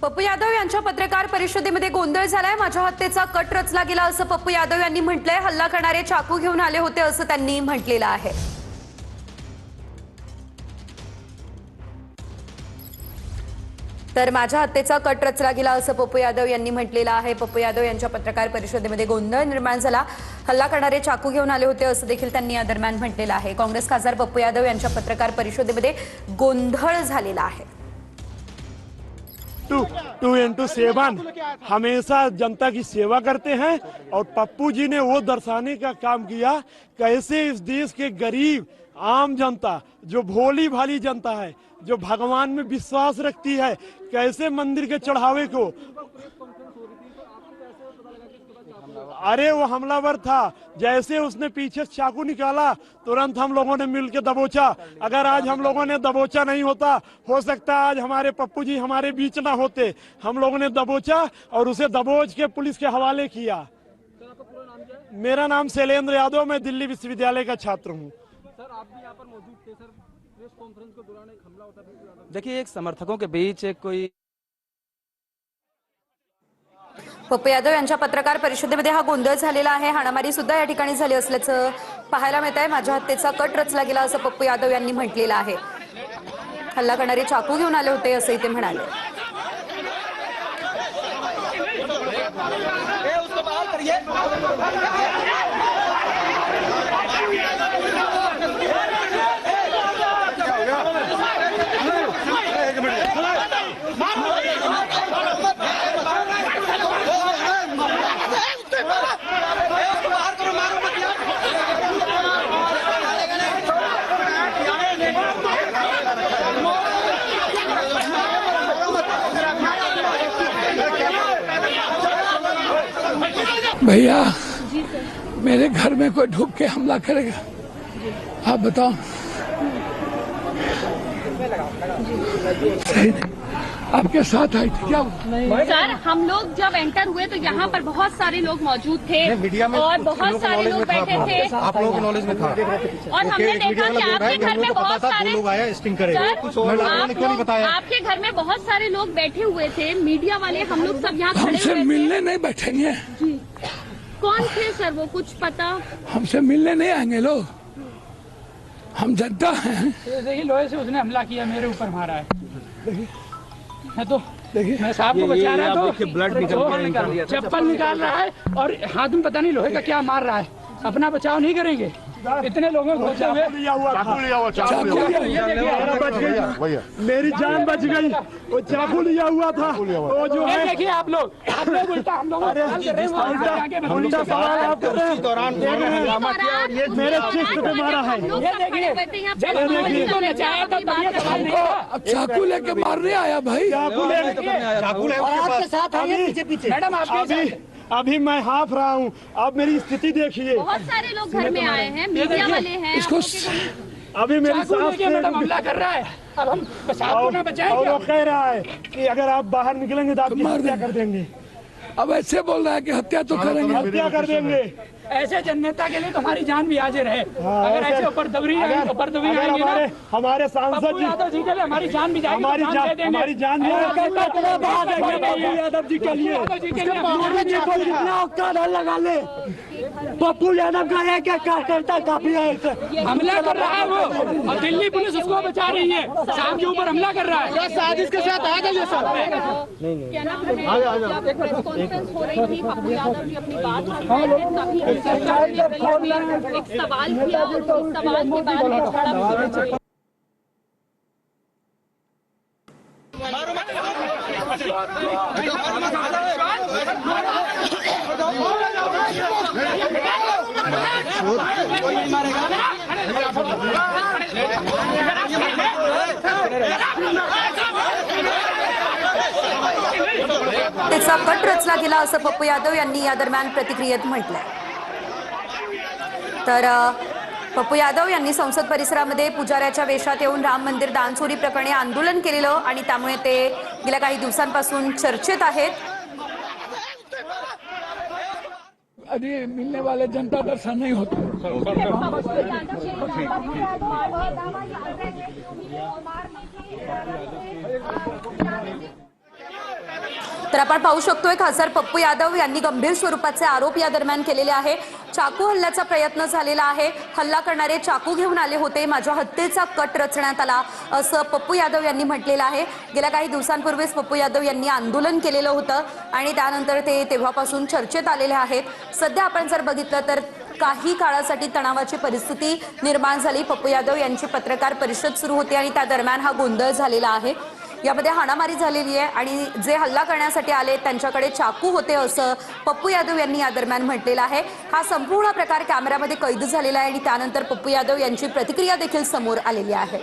पप्पू यादव यांच्या पत्रकार परिषदेमध्ये गोंधळ झालाय। माझ्या हत्येचा कट रचला गेला असं पप्पू यादव यांनी म्हटलंय। हल्ला करणारे चाकू घेऊन आले होते असं त्यांनी म्हटलेलं आहे। तर माझ्या हत्येचा कट रचला गेला असं पप्पू यादव यांनी म्हटलेलं आहे। पप्पू यादव यांच्या पत्रकार परिषदेमध्ये गोंधळ निर्माण झाला। हल्ला करणारे चाकू घेऊन आले होते असं देखील त्यांनी या दरम्यान म्हटलेलं आहे। काँग्रेस खासदार पप्पू यादव यांच्या पत्रकार परिषदेमध्ये गोंधळ झालेला आहे। 2x7 हमेशा जनता की सेवा करते हैं और पप्पू जी ने वो दर्शाने का काम किया कैसे इस देश के गरीब आम जनता जो भोली भाली जनता है, जो भगवान में विश्वास रखती है, कैसे मंदिर के चढ़ावे को, अरे वो हमलावर था, जैसे उसने पीछे चाकू निकाला तुरंत हम लोगों ने मिलकर दबोचा। अगर आज हम लोगों ने दबोचा नहीं होता, हो सकता है आज हमारे पप्पू जी हमारे बीच ना होते। हम लोगों ने दबोचा और उसे दबोच के पुलिस के हवाले किया। मेरा नाम शैलेंद्र यादव, मैं दिल्ली विश्वविद्यालय का छात्र हूँ। सर, आप भी यहाँ पर मौजूद थे सर, प्रेस कॉन्फ्रेंस के दौरान एक हमला होता है। देखिए, एक समर्थकों के बीच एक कोई पप्पू यादव यांच्या पत्रकार परिषदेमध्ये हा गोंधळ झालेला आहे। हाणामारी सुद्धा या ठिकाणी झाली असल्याचं पाहायला मिळत आहे। माझ्या हत्येचा कट रचला गेला असं पप्पू यादव यांनी म्हटलेलं आहे। हल्ला करणारे चाकू घेऊन आले होते असंही ते म्हणाले। भैया मेरे घर में कोई ढुक के हमला करेगा, आप बताओ। सही नहीं, आपके साथ आई थी क्या? सर, हम लोग जब एंटर हुए तो यहाँ पर बहुत सारे लोग मौजूद थे और बहुत सारे लोग बैठे थे। आप लोगों के नॉलेज में था और हमने देखा कि आपके घर में बहुत सारे लोग आए स्टिंग करे। आपके घर में बहुत सारे लोग बैठे हुए थे, मीडिया वाले, हम लोग सब यहाँ खड़े हमसे हुए मिलने थे। नहीं बैठेंगे। कौन थे सर वो, कुछ पता? हमसे मिलने नहीं आएंगे लोग, हम जनता हैं। देखिए, लोहे से उसने हमला किया, मेरे ऊपर मारा है। मैं तो देखिए, मैं साहब को बचा रहा था तो ब्लड निकल चप्पल निकाल रहा है और हाथ में पता नहीं लोहे का क्या मार रहा है। अपना बचाव नहीं करेंगे। इतने लोगों को होते हुए मेरी जान बच गई। वो चाकू लिया हुआ था, वो जो है। देखिए, आप लोग उल्टा हम लोग उल्टा सवाल आप कर रहे हैं। मेरे चिस्ट पे मारा है। ये देखिए, जब को नचाया था अब चाकू लेके मारने आया भाई। चाकू आपके साथ आइए, पीछे पीछे। मैडम, आपके अभी मैं हाफ रहा हूँ। आप मेरी स्थिति देखिए। बहुत सारे लोग घर में आए हैं, मीडिया वाले हैं। इसको अभी मेरी सांस मैडम हमला कर रहा है। अब हम साहब को बचाएंगे। और वो कह रहा है कि अगर आप बाहर निकलेंगे तो आपकी हत्या कर देंगे। अब ऐसे बोल रहा है कि हत्या तो करेंगे, हत्या कर देंगे। ऐसे जननेता के लिए तो हमारी जान भी हाजिर है। अगर ऐसे ऊपर दबरी आएंगे ना, हमारे सांसद पप्पू यादव जी के लिए हमारी जान भी जाएगी। हमारी जान यादव जी के लिए जितना औकात लगा ले। पप्पू यादव का है क्या कार्यकर्ता काफी है। हमला कर रहा है वो, और दिल्ली पुलिस उसको बचा रही है। शाम के ऊपर हमला कर रहा है। साजिश के साथ आ जाइए सर। क्या नाम है, जब प्रेस कॉन्फ्रेंस हो रही थी, पप्पू यादव जी अपनी बात रख रहे थे, तभी एक सवाल किया और उस सवाल के बाद झड़प। त्याचा कट रचला गेला असं पप्पू यादव यांनी या दरम्यान प्रतिक्रियेत म्हटलंय। तर पप्पू यादव यांनी संसद परिसरामध्ये पुजाऱ्याच्या वेशात येऊन राम मंदिर दानचोरी प्रकरणी आंदोलन केलेलं आणि त्यामुळे ते गेल्या काही दिवसांपासून चर्चेत आहेत। अभी मिलने वाले जनता दर्शन नहीं होते। तर आपण पाहू शकतोय खासदार पप्पू यादव यांनी गंभीर स्वरूपाचे आरोप या दरम्यान केलेले आहे। चाकू हल्ल्याचा प्रयत्न झालेला आहे, हल्ला करणारे चाकू घेऊन आले होते, माझ्या हत्येचा कट रचण्यात आला असं पप्पू यादव यांनी म्हटलेलं आहे। गेल्या काही दिवसांपूर्वीच पप्पू यादव यांनी आंदोलन केलेलं होतं आणि त्यानंतर ते तेव्हापासून चर्चेत आलेले आहेत। सध्या आपण जर बघितलं तर काही काळासाठी तणावाची परिस्थिती निर्माण झाली। पप्पू यादव यांची पत्रकार परिषद सुरू होती आणि त्या दरम्यान हा गोंधळ झालेला आहे। यामध्ये हाणामारी झालेली आहे आणि जे हल्ला करण्यासाठी आले त्यांच्याकडे चाकू होते असं पप्पू यादव यांनी या दरम्यान म्हटलेलं आहे। हा संपूर्ण प्रकार कॅमेऱ्यामध्ये कैद झालेला आहे आणि त्यानंतर पप्पू यादव यांची प्रतिक्रिया देखील समोर आलेली आहे।